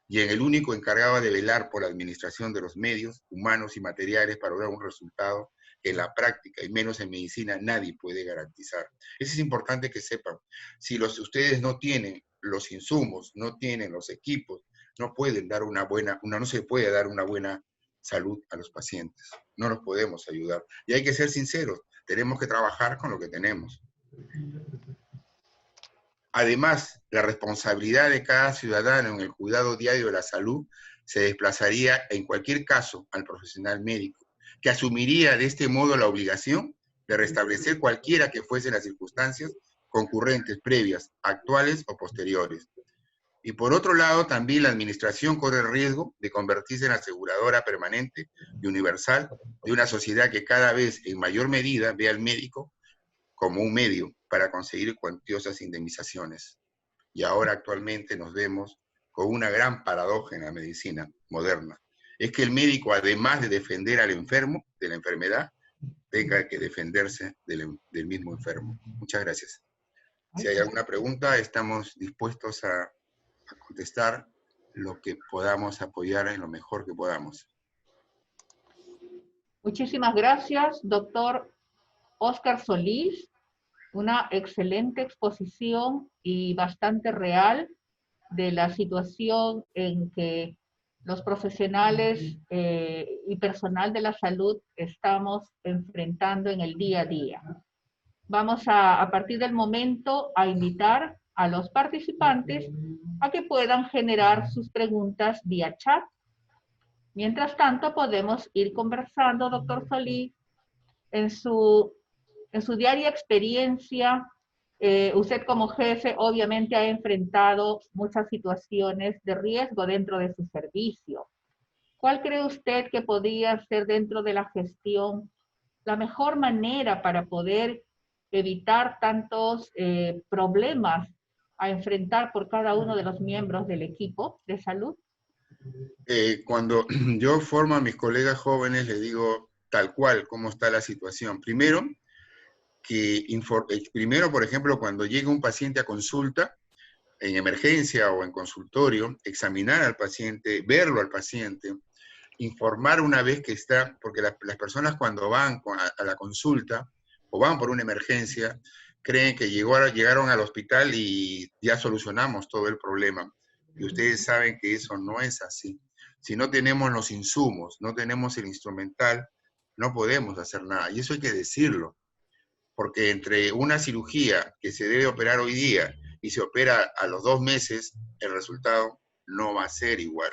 y en el único encargado de velar por la administración de los medios humanos y materiales para lograr un resultado que en la práctica, y menos en medicina, nadie puede garantizar. Eso es importante que sepan. Si ustedes no tienen los insumos, no tienen los equipos, no pueden dar no se puede dar una buena salud a los pacientes. No los podemos ayudar. Y hay que ser sinceros, tenemos que trabajar con lo que tenemos. Además, la responsabilidad de cada ciudadano en el cuidado diario de la salud se desplazaría en cualquier caso al profesional médico, que asumiría de este modo la obligación de restablecer cualquiera que fuesen las circunstancias concurrentes previas, actuales o posteriores. Y por otro lado, también la administración corre el riesgo de convertirse en aseguradora permanente y universal de una sociedad que cada vez en mayor medida ve al médico como un medio para conseguir cuantiosas indemnizaciones. Y ahora actualmente nos vemos con una gran paradoja en la medicina moderna. es que el médico, además de defender al enfermo de la enfermedad, tenga que defenderse del mismo enfermo. Muchas gracias. Si hay alguna pregunta, estamos dispuestos a contestar lo que podamos, apoyar en lo mejor que podamos. Muchísimas gracias, doctor Óscar Solís. Una excelente exposición y bastante real de la situación en que los profesionales y personal de la salud estamos enfrentando en el día a día. Vamos a partir del momento, a invitar a los participantes a que puedan generar sus preguntas vía chat. Mientras tanto, podemos ir conversando, doctor Solís, en su diaria experiencia. Usted como jefe obviamente ha enfrentado muchas situaciones de riesgo dentro de su servicio. ¿Cuál cree usted que podría ser dentro de la gestión la mejor manera para poder evitar tantos problemas a enfrentar por cada uno de los miembros del equipo de salud? Cuando yo formo a mis colegas jóvenes, les digo tal cual cómo está la situación. Primero, por ejemplo, cuando llega un paciente a consulta, en emergencia o en consultorio, examinar al paciente, verlo al paciente, informar una vez que está, porque las personas cuando van a la consulta o van por una emergencia, creen que llegaron al hospital y ya solucionamos todo el problema. Y ustedes saben que eso no es así. Si no tenemos los insumos, no tenemos el instrumental, no podemos hacer nada. Y eso hay que decirlo, porque entre una cirugía que se debe operar hoy día y se opera a los 2 meses, el resultado no va a ser igual.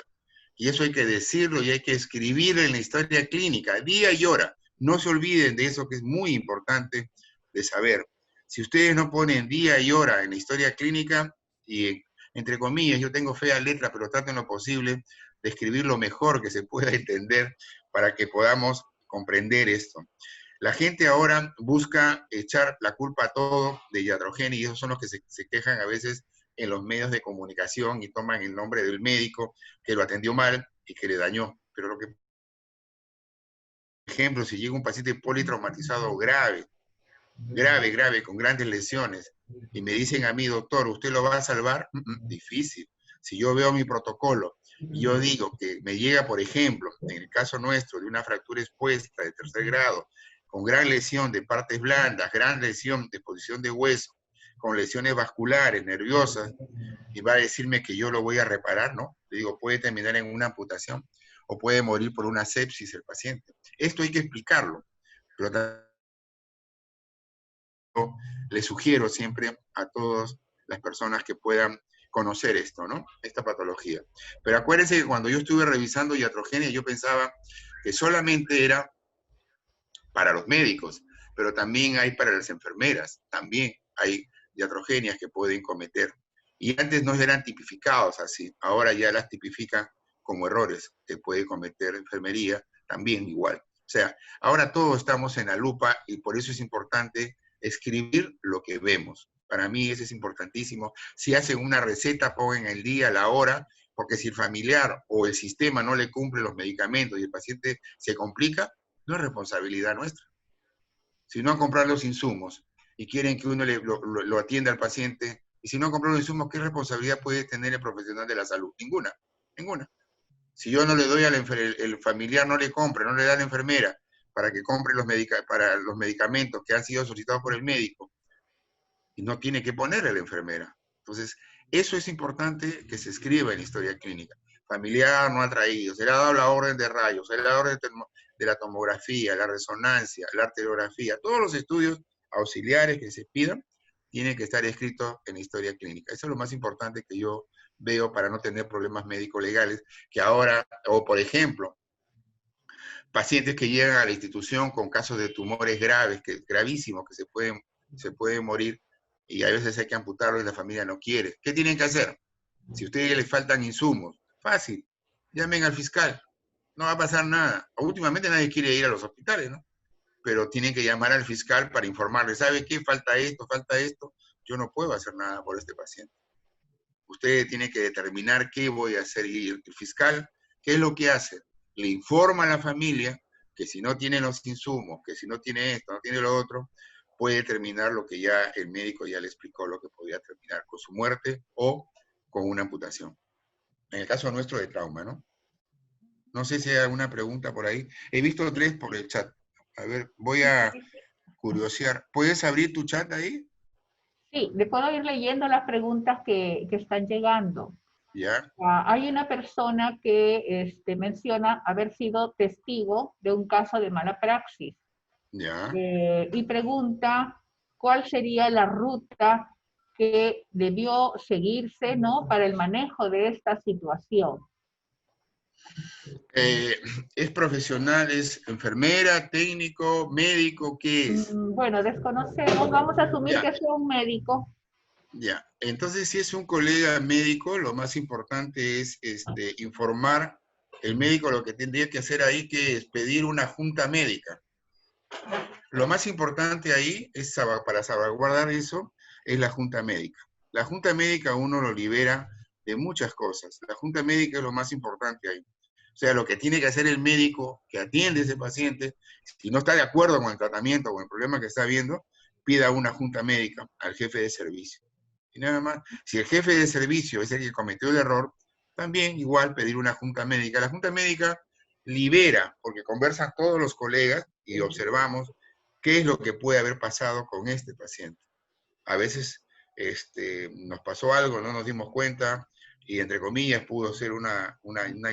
Y eso hay que decirlo y hay que escribirlo en la historia clínica, día y hora. No se olviden de eso que es muy importante de saber. Si ustedes no ponen día y hora en la historia clínica, y entre comillas, yo tengo fea letra, pero traten lo posible de escribir lo mejor que se pueda entender para que podamos comprender esto. La gente ahora busca echar la culpa a todo de iatrogenia y esos son los que se quejan a veces en los medios de comunicación y toman el nombre del médico que lo atendió mal y que le dañó. Pero lo que, por ejemplo, si llega un paciente politraumatizado grave, con grandes lesiones, y me dicen a mí, doctor, ¿usted lo va a salvar? Difícil. Si yo veo mi protocolo y yo digo que me llega, por ejemplo, en el caso nuestro, de una fractura expuesta de 3er grado, con gran lesión de partes blandas, gran lesión de posición de hueso, con lesiones vasculares, nerviosas, y va a decirme que yo lo voy a reparar, ¿no? Le digo, puede terminar en una amputación o puede morir por una sepsis el paciente. Esto hay que explicarlo, pero le sugiero siempre a todas las personas que puedan conocer esto, ¿no? Esta patología. Pero acuérdense que cuando yo estuve revisando iatrogenia, yo pensaba que solamente era para los médicos, pero también hay para las enfermeras, también hay iatrogenias que pueden cometer. Y antes no eran tipificados así, ahora ya las tipifican como errores que puede cometer enfermería, también igual. O sea, ahora todos estamos en la lupa y por eso es importante escribir lo que vemos. Para mí eso es importantísimo. Si hacen una receta, pongan el día, la hora, porque si el familiar o el sistema no le cumple los medicamentos y el paciente se complica, no es responsabilidad nuestra. Si no comprar los insumos y quieren que uno lo atienda al paciente, y si no comprar los insumos, ¿qué responsabilidad puede tener el profesional de la salud? Ninguna, ninguna. Si yo no le doy el familiar, no le compra, no le da a la enfermera para que compre para los medicamentos que han sido solicitados por el médico, y no tiene que ponerle a la enfermera. Entonces, eso es importante que se escriba en la historia clínica. Familiar no ha traído, se le ha dado la orden de rayos, se le ha dado la orden de la tomografía, la resonancia, la arteriografía, todos los estudios auxiliares que se pidan, tienen que estar escritos en la historia clínica. Eso es lo más importante que yo veo para no tener problemas médico-legales, que ahora, o por ejemplo, pacientes que llegan a la institución con casos de tumores graves, gravísimos, que se pueden morir, y a veces hay que amputarlo y la familia no quiere. ¿Qué tienen que hacer? Si a ustedes les faltan insumos, fácil, llamen al fiscal, no va a pasar nada. Últimamente nadie quiere ir a los hospitales, ¿no? Pero tienen que llamar al fiscal para informarle, ¿sabe qué? Falta esto, yo no puedo hacer nada por este paciente. Ustedes tienen que determinar qué voy a hacer, y el fiscal, ¿qué es lo que hace? le informa a la familia que si no tiene los insumos, que si no tiene esto, no tiene lo otro, puede terminar lo que ya el médico ya le explicó, lo que podía terminar con su muerte o con una amputación. En el caso nuestro de trauma, ¿no? No sé si hay alguna pregunta por ahí. He visto 3 por el chat. A ver, voy a curiosear. ¿Puedes abrir tu chat ahí? Sí, le puedo ir leyendo las preguntas que están llegando. Ya, Hay una persona que menciona haber sido testigo de un caso de mala praxis ya. y pregunta cuál sería la ruta que debió seguirse, ¿no?, para el manejo de esta situación. Eh, ¿Es profesional? ¿Es enfermera, técnico, médico? ¿Qué es? Bueno, desconocemos, vamos a asumir Ya, que sea un médico. ya. Entonces, si es un colega médico, lo más importante es informar. El médico lo que tendría que hacer ahí que es pedir una junta médica. Lo más importante ahí es para salvaguardar eso es la junta médica. La junta médica uno lo libera de muchas cosas. La junta médica es lo más importante ahí. O sea, lo que tiene que hacer el médico que atiende a ese paciente, si no está de acuerdo con el tratamiento o con el problema que está viendo, pida una junta médica al jefe de servicio. Y nada más, si el jefe de servicio es el que cometió el error, también igual pedir una junta médica. La junta médica libera, porque conversan todos los colegas y observamos qué es lo que puede haber pasado con este paciente. A veces nos pasó algo, no nos dimos cuenta, y entre comillas pudo ser una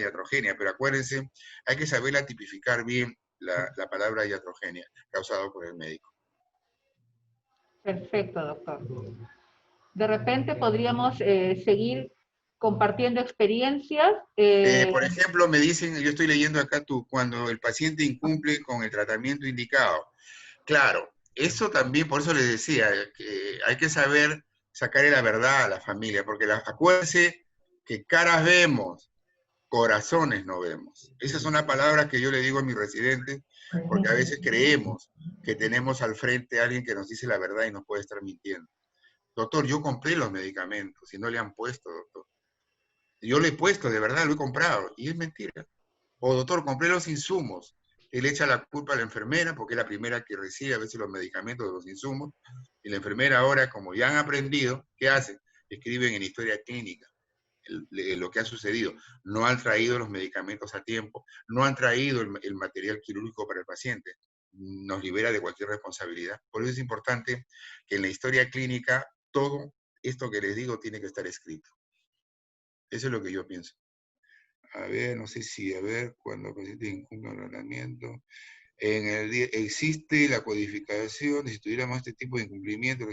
iatrogenia, pero acuérdense, hay que saberla tipificar bien la palabra iatrogenia, causado por el médico. Perfecto, doctor. De repente podríamos seguir compartiendo experiencias. Por ejemplo, me dicen, yo estoy leyendo acá cuando el paciente incumple con el tratamiento indicado. Claro, eso también, por eso les decía, que hay que saber sacarle la verdad a la familia, porque acuérdense que caras vemos, corazones no vemos. Esas son las palabras que yo le digo a mis residentes, porque a veces creemos que tenemos al frente a alguien que nos dice la verdad y nos puede estar mintiendo. Doctor, yo compré los medicamentos y no le han puesto, doctor. Yo le he puesto, de verdad, lo he comprado, y es mentira. O doctor, compré los insumos. Él echa la culpa a la enfermera porque es la primera que recibe a veces los medicamentos de los insumos. Y la enfermera ahora, como ya han aprendido, ¿qué hace? Escriben en historia clínica lo que ha sucedido. No han traído los medicamentos a tiempo, no han traído el material quirúrgico para el paciente. Nos libera de cualquier responsabilidad. Por eso es importante que en la historia clínica todo esto que les digo tiene que estar escrito. Eso es lo que yo pienso. A ver, no sé si, a ver, cuando el paciente incumple el tratamiento. Existe la codificación, si tuviéramos este tipo de incumplimiento.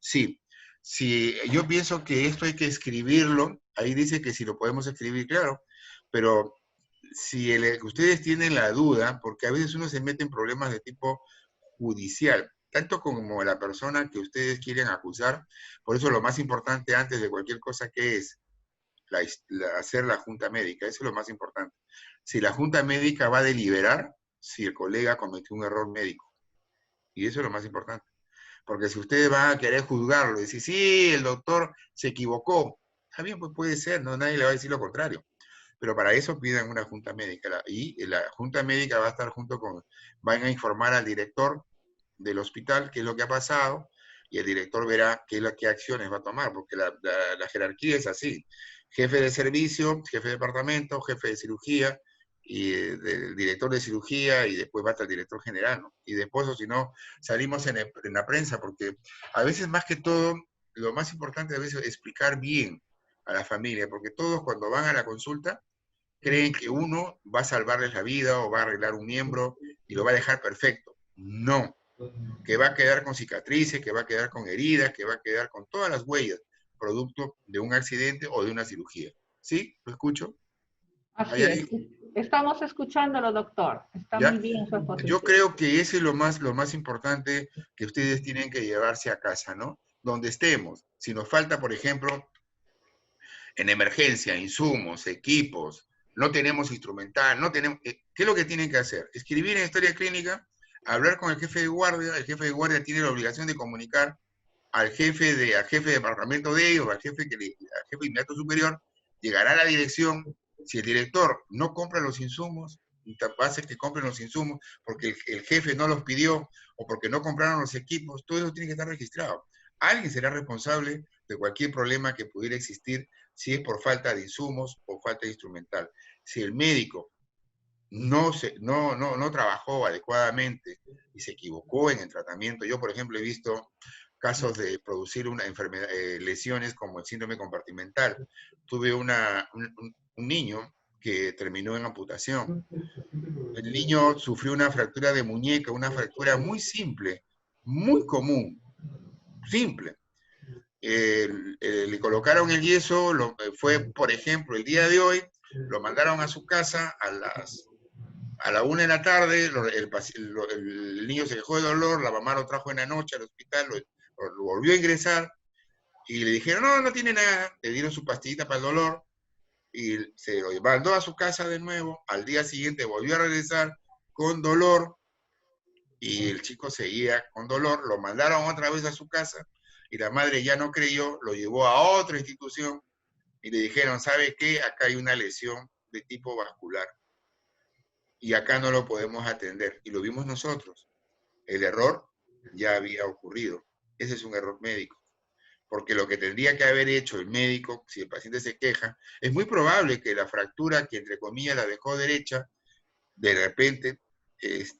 Sí, sí, yo pienso que esto hay que escribirlo. Ahí dice que si lo podemos escribir, claro, pero si ustedes tienen la duda, porque a veces uno se mete en problemas de tipo judicial, tanto como la persona que ustedes quieren acusar, por eso lo más importante antes de cualquier cosa que es hacer la junta médica, eso es lo más importante. Si la junta médica va a deliberar si el colega cometió un error médico, y eso es lo más importante. Porque si ustedes van a querer juzgarlo y decir, sí, el doctor se equivocó, está bien, pues puede ser, no, nadie le va a decir lo contrario. Pero para eso pidan una junta médica. Y la junta médica va a estar van a informar al director del hospital qué es lo que ha pasado, y el director verá qué acciones va a tomar, porque la jerarquía es así. Jefe de servicio, jefe de departamento, jefe de cirugía, y el director de cirugía, y después va hasta el director general, ¿no? Y después, o si no, salimos en la prensa, porque a veces más que todo, lo más importante a veces es explicar bien a la familia, porque todos cuando van a la consulta creen que uno va a salvarles la vida o va a arreglar un miembro y lo va a dejar perfecto. No, que va a quedar con cicatrices, que va a quedar con heridas, que va a quedar con todas las huellas, producto de un accidente o de una cirugía. ¿Sí? ¿Lo escucho? ¿Hay Así es. alguien? Estamos escuchándolo, doctor. Está muy ¿Ya? bien su Yo exposición. creo que ese es lo más importante que ustedes tienen que llevarse a casa, ¿no? Donde estemos. Si nos falta, por ejemplo, en emergencia, insumos, equipos, no tenemos instrumental, no tenemos... ¿Qué es lo que tienen que hacer? Escribir en historia clínica, hablar con el jefe de guardia. El jefe de guardia tiene la obligación de comunicar al jefe de departamento de ellos, al jefe inmediato superior, llegará a la dirección. Si el director no compra los insumos, capaz que compren los insumos porque el jefe no los pidió o porque no compraron los equipos, todo eso tiene que estar registrado. Alguien será responsable de cualquier problema que pudiera existir si es por falta de insumos o falta de instrumental. Si el médico no trabajó adecuadamente y se equivocó en el tratamiento, yo por ejemplo he visto casos de producir una enfermedad, lesiones como el síndrome compartimental. Tuve un niño que terminó en amputación. El niño sufrió una fractura de muñeca, una fractura muy simple, muy común, simple. Le colocaron el yeso, fue, por ejemplo, el día de hoy, lo mandaron a su casa a la 1 de la tarde, el niño se dejó de dolor, la mamá lo trajo en la noche al hospital, lo volvió a ingresar, y le dijeron, no tiene nada, le dieron su pastillita para el dolor, y se lo mandó a su casa de nuevo, al día siguiente volvió a regresar con dolor, y el chico seguía con dolor, lo mandaron otra vez a su casa, y la madre ya no creyó, lo llevó a otra institución, y le dijeron, ¿sabe qué? Acá hay una lesión de tipo vascular, y acá no lo podemos atender, y lo vimos nosotros. El error ya había ocurrido. Ese es un error médico. Porque lo que tendría que haber hecho el médico, si el paciente se queja, es muy probable que la fractura, que entre comillas la dejó derecha, de repente,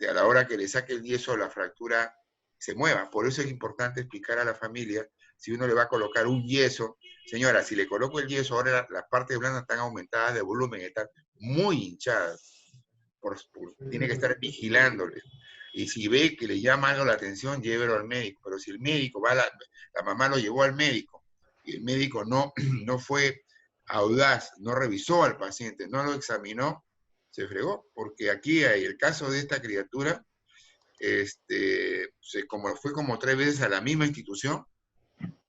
a la hora que le saque el yeso, la fractura se mueva. Por eso es importante explicar a la familia, si uno le va a colocar un yeso, señora, si le coloco el yeso, ahora las partes blandas están aumentadas de volumen, están muy hinchadas. Tiene que estar vigilándole. Y si ve que le llama algo la atención, llévelo al médico. Pero si el médico la mamá lo llevó al médico y el médico no fue audaz, no revisó al paciente, no lo examinó, se fregó. Porque aquí hay el caso de esta criatura, fue como 3 veces a la misma institución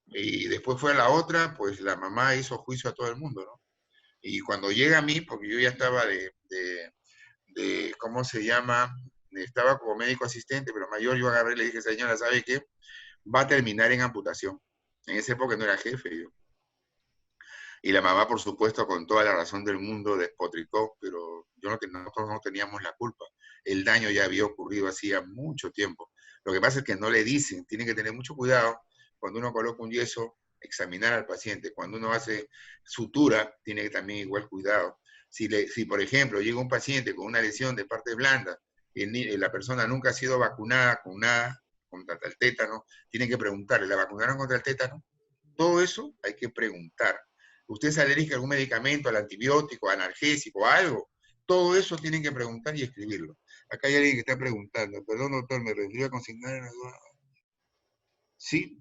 y después fue a la otra, pues la mamá hizo juicio a todo el mundo, ¿no? Y cuando llega a mí, porque yo ya estaba ¿cómo se llama? Estaba como médico asistente, pero mayor, yo agarré y le dije, señora, ¿sabe qué? Va a terminar en amputación. En esa época no era jefe yo. Y la mamá, por supuesto, con toda la razón del mundo, despotricó, pero nosotros no teníamos la culpa. El daño ya había ocurrido hacía mucho tiempo. Lo que pasa es que no le dicen, tienen que tener mucho cuidado cuando uno coloca un yeso, examinar al paciente. Cuando uno hace sutura, tiene que también igual cuidado. Si, por ejemplo, llega un paciente con una lesión de parte blanda y la persona nunca ha sido vacunada con nada, contra el tétano, tiene que preguntarle, ¿la vacunaron contra el tétano? Todo eso hay que preguntar. ¿Usted es alérgico a algún medicamento, al antibiótico, analgésico, algo? Todo eso tienen que preguntar y escribirlo. Acá hay alguien que está preguntando, perdón doctor, me refiero a consignar en la duda. ¿Sí?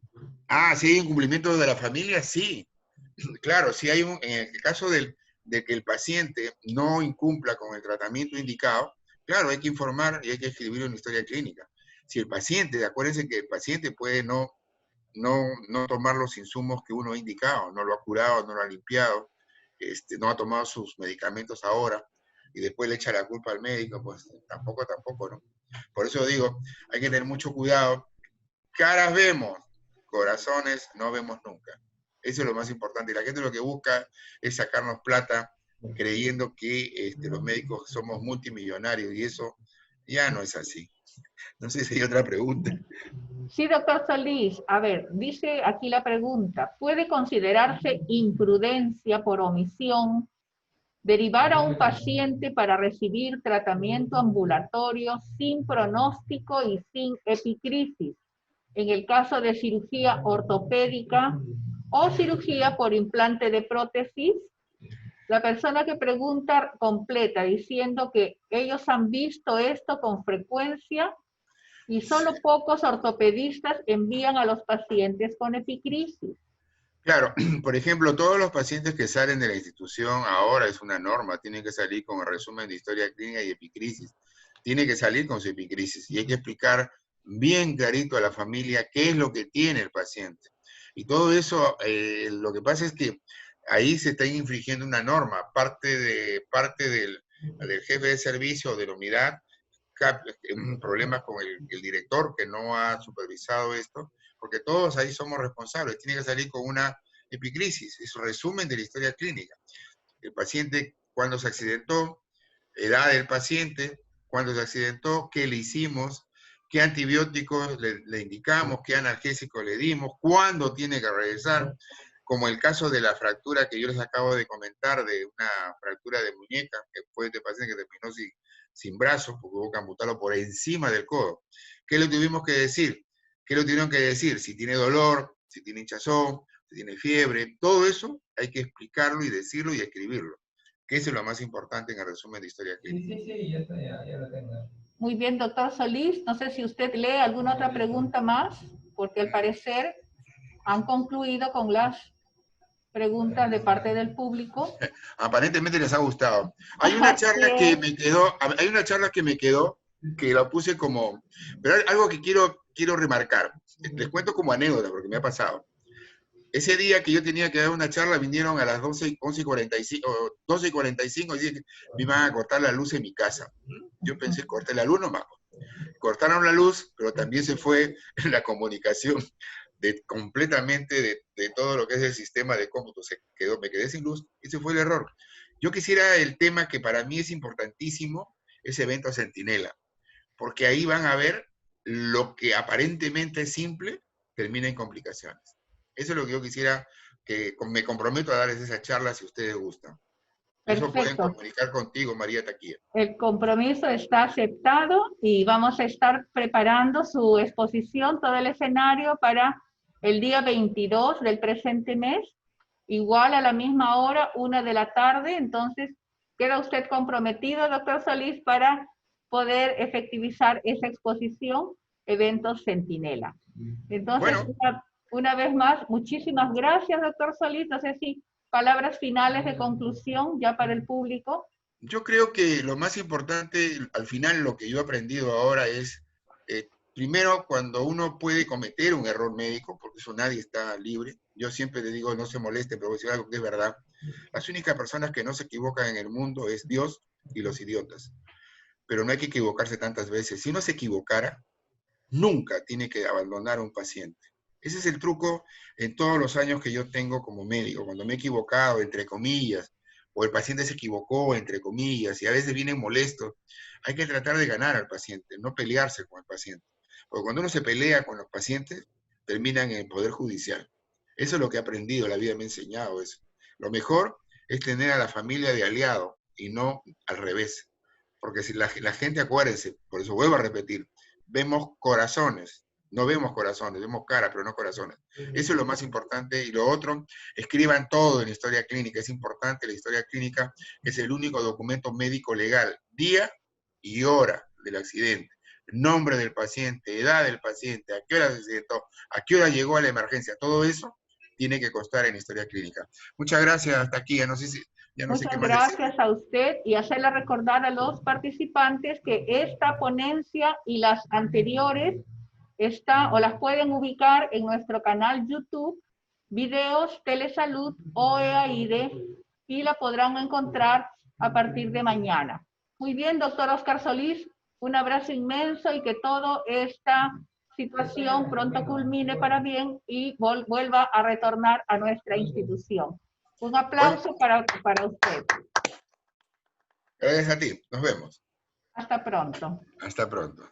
¿Sí hay incumplimiento de la familia? Sí. Claro, si hay en el caso de que el paciente no incumpla con el tratamiento indicado, claro, hay que informar y hay que escribir una historia clínica. Si el paciente, acuérdense que el paciente puede no tomar los insumos que uno ha indicado, no lo ha curado, no lo ha limpiado, no ha tomado sus medicamentos ahora y después le echa la culpa al médico, pues tampoco, ¿no? Por eso digo, hay que tener mucho cuidado. Caras vemos, corazones no vemos nunca. Eso es lo más importante. Y la gente lo que busca es sacarnos plata creyendo que los médicos somos multimillonarios y eso ya no es así. No sé si hay otra pregunta. Sí, doctor Solís. A ver, dice aquí la pregunta. ¿Puede considerarse imprudencia por omisión derivar a un paciente para recibir tratamiento ambulatorio sin pronóstico y sin epicrisis, en el caso de cirugía ortopédica o cirugía por implante de prótesis? La persona que pregunta completa diciendo que ellos han visto esto con frecuencia y solo pocos ortopedistas envían a los pacientes con epicrisis. Claro, por ejemplo, todos los pacientes que salen de la institución ahora es una norma, tienen que salir con el resumen de historia clínica y epicrisis. Tiene que salir con su epicrisis y hay que explicar bien clarito a la familia qué es lo que tiene el paciente. Y todo eso, lo que pasa es que ahí se está infringiendo una norma, parte del jefe de servicio o de la unidad, problemas con el director que no ha supervisado esto, porque todos ahí somos responsables. Tiene que salir con una epicrisis, es un resumen de la historia clínica. El paciente, cuando se accidentó, edad del paciente, cuándo se accidentó, qué le hicimos, qué antibióticos le indicamos, qué analgésico le dimos, cuándo tiene que regresar, como el caso de la fractura que yo les acabo de comentar, de una fractura de muñeca, que fue este paciente que terminó sin brazos, porque hubo que amputarlo por encima del codo. ¿Qué le tuvimos que decir? ¿Qué le tuvieron que decir? Si tiene dolor, si tiene hinchazón, si tiene fiebre, todo eso hay que explicarlo y decirlo y escribirlo, que eso es lo más importante en el resumen de historia clínica. Sí, ya está, ya lo tengo. Muy bien, doctor Solís. No sé si usted lee alguna otra pregunta más, porque al parecer han concluido con las preguntas de parte del público. Aparentemente les ha gustado. Hay una charla que me quedó, que la puse como, pero hay algo que quiero remarcar. Les cuento como anécdota, porque me ha pasado. Ese día que yo tenía que dar una charla, vinieron a las 12:45 y dije que me iban a cortar la luz en mi casa. Yo pensé, corté la luz nomás. Cortaron la luz, pero también se fue la comunicación completamente de todo lo que es el sistema de cómputo. Me quedé sin luz, ese fue el error. Yo quisiera el tema que para mí es importantísimo, es evento centinela, porque ahí van a ver lo que aparentemente es simple, termina en complicaciones. Eso es lo que yo quisiera, que me comprometo a darles esa charla si ustedes gustan. Eso pueden Perfecto. comunicar contigo, María Taquilla. El compromiso está aceptado y vamos a estar preparando su exposición, todo el escenario para el día 22 del presente mes, igual a la misma hora, 1 de la tarde. Entonces, queda usted comprometido, doctor Solís, para poder efectivizar esa exposición, Eventos Centinela. Entonces, Bueno, una vez más, muchísimas gracias, doctor Solís. No sé si palabras finales de conclusión ya para el público. yo creo que lo más importante, al final, lo que yo he aprendido ahora es, primero, cuando uno puede cometer un error médico, porque eso nadie está libre. Yo siempre le digo, no se moleste, pero voy a decir algo que es verdad. Las únicas personas que no se equivocan en el mundo es Dios y los idiotas. Pero no hay que equivocarse tantas veces. Si uno se equivocara, nunca tiene que abandonar a un paciente. Ese es el truco en todos los años que yo tengo como médico. Cuando me he equivocado, entre comillas, o el paciente se equivocó, entre comillas, y a veces vienen molestos, hay que tratar de ganar al paciente, no pelearse con el paciente. Porque cuando uno se pelea con los pacientes, terminan en el Poder Judicial. Eso es lo que he aprendido, la vida me ha enseñado eso. Lo mejor es tener a la familia de aliado y no al revés. Porque si la gente, acuérdense, por eso vuelvo a repetir, vemos corazones, no vemos corazones, vemos cara, pero no corazones. Eso es lo más importante. Y lo otro, escriban todo en historia clínica. Es importante, la historia clínica es el único documento médico legal, día y hora del accidente, nombre del paciente, edad del paciente, a qué hora se accidentó, a qué hora llegó a la emergencia. Todo eso tiene que constar en historia clínica. Muchas gracias, hasta aquí. Ya no sé qué Muchas más decir. gracias a usted y hacerle recordar a los participantes que esta ponencia y las anteriores o las pueden ubicar en nuestro canal YouTube, Videos Telesalud OEAIDE, y la podrán encontrar a partir de mañana. Muy bien, doctor Oscar Solís, un abrazo inmenso y que toda esta situación pronto culmine para bien y vuelva a retornar a nuestra institución. Un aplauso para usted. Gracias a ti. Nos vemos. Hasta pronto. Hasta pronto.